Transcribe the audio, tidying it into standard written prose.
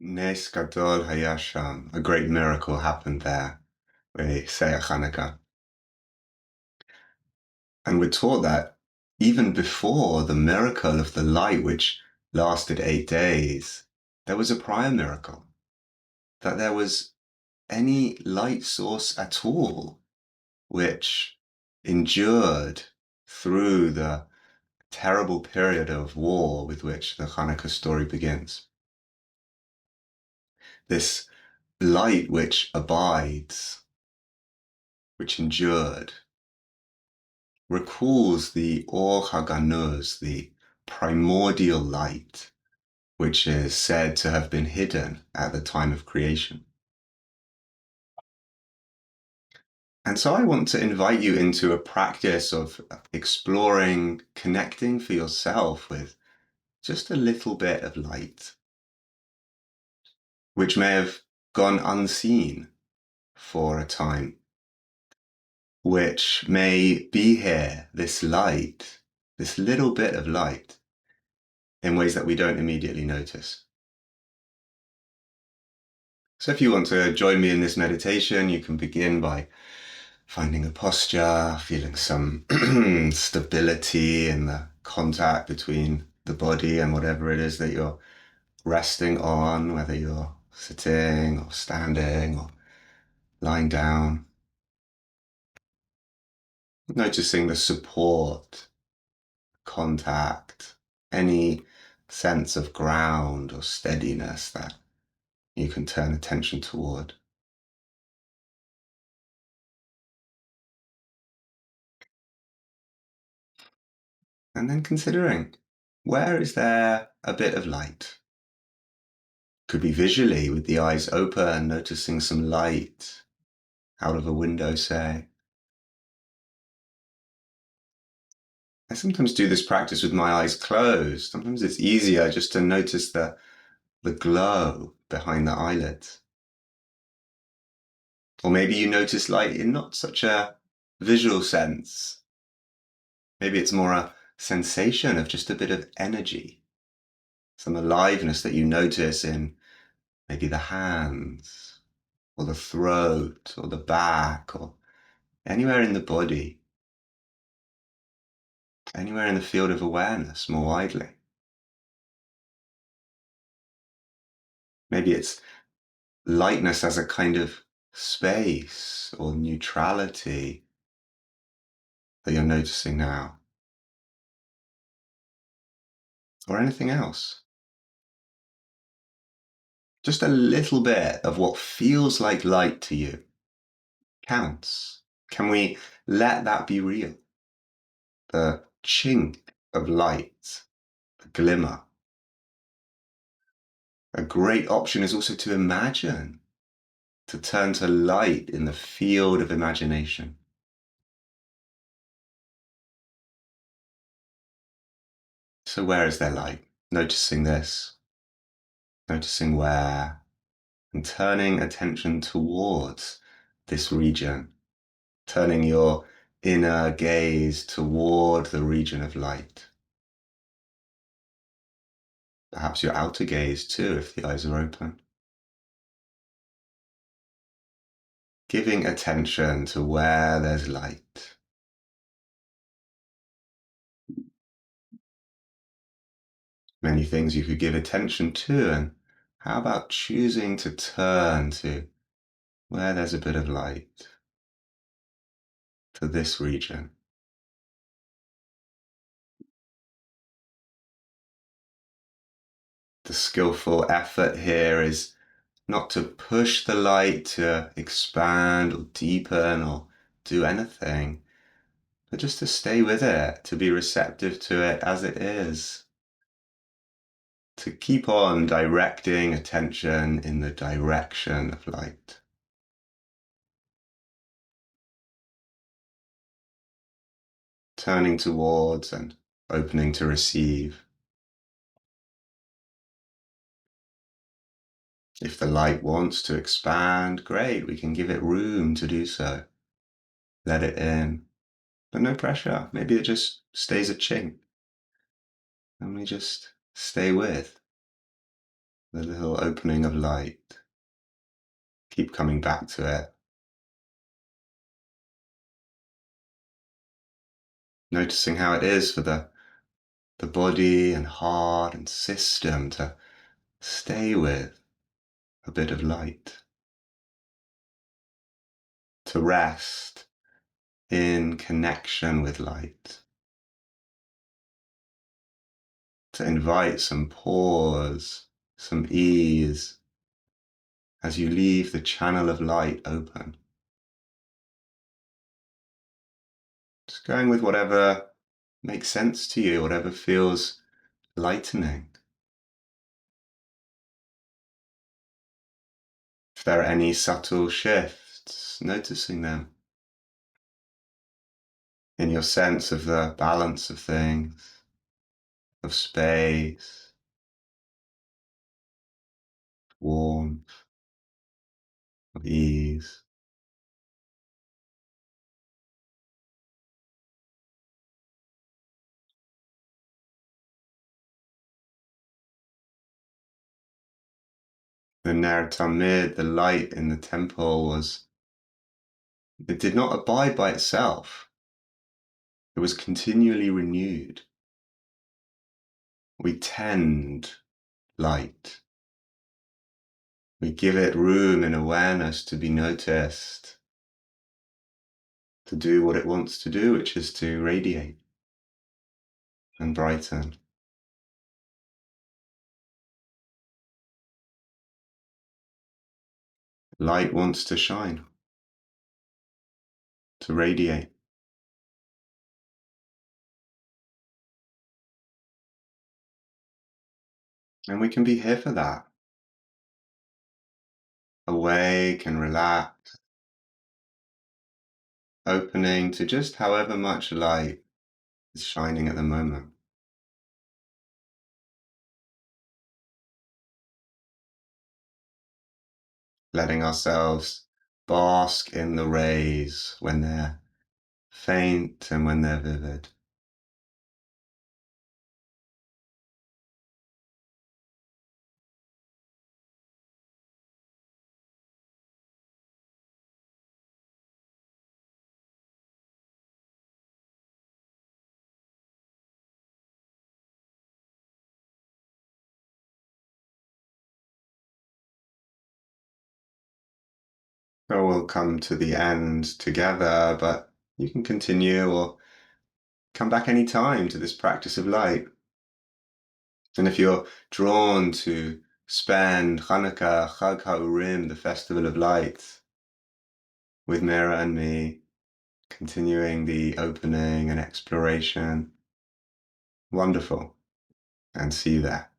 Nes Gadol Hayasham. A great miracle happened there, we say at Hanukkah. And we're taught that even before the miracle of the light, which lasted 8 days, there was a prior miracle, that there was any light source at all which endured through the terrible period of war with which the Hanukkah story begins. This light which abides, which endured, recalls the Or HaLev, the primordial light, which is said to have been hidden at the time of creation. And so I want to invite you into a practice of exploring, connecting for yourself with just a little bit of light, which may have gone unseen for a time, which may be here, this light, this little bit of light, in ways that we don't immediately notice. So if you want to join me in this meditation, you can begin by finding a posture, feeling some stability in the contact between the body and whatever it is that you're resting on, whether you're sitting or standing or lying down. Noticing the support, contact, any sense of ground or steadiness that you can turn attention toward. And then considering, where is there a bit of light? Could be visually with the eyes open, noticing some light out of a window, say. I sometimes do this practice with my eyes closed. Sometimes it's easier just to notice the glow behind the eyelids. Or maybe you notice light in not such a visual sense. Maybe it's more a sensation of just a bit of energy, some aliveness that you notice in maybe the hands, or the throat, or the back, or anywhere in the body, anywhere in the field of awareness more widely. Maybe it's lightness as a kind of space or neutrality that you're noticing now, or anything else. Just a little bit of what feels like light to you counts. Can we let that be real? The chink of light, the glimmer. A great option is also to imagine, to turn to light in the field of imagination. So where is there light? Noticing this, noticing where, and turning attention towards this region, turning your inner gaze toward the region of light. Perhaps your outer gaze too, if the eyes are open. Giving attention to where there's light. Many things you could give attention to, and how about choosing to turn to where there's a bit of light, to this region. The skillful effort here is not to push the light to expand or deepen or do anything, but just to stay with it, to be receptive to it as it is. To keep on directing attention in the direction of light. Turning towards and opening to receive. If the light wants to expand, great, we can give it room to do so. Let it in, but no pressure. Maybe it just stays a chink, and we just stay with. the little opening of light. Keep coming back to it. Noticing how it is for the body and heart and system to stay with a bit of light, to rest in connection with light, to invite some pause, some ease as you leave the channel of light open. Just going with whatever makes sense to you, whatever feels lightening. If there are any subtle shifts, noticing them in your sense of the balance of things, of space, warmth, of ease. The Ner Tamid, the light in the temple, it did not abide by itself. It was continually renewed. We tend light. We give it room in awareness to be noticed, to do what it wants to do, which is to radiate and brighten. Light wants to shine, to radiate. And we can be here for that. Awake and relaxed, opening to just however much light is shining at the moment. Letting ourselves bask in the rays when they're faint and when they're vivid. So we'll come to the end together, but you can continue or come back any time to this practice of light. And if you're drawn to spend Hanukkah, Chag HaUrim, the Festival of Lights, with Mira and me, continuing the opening and exploration, wonderful, and see you there.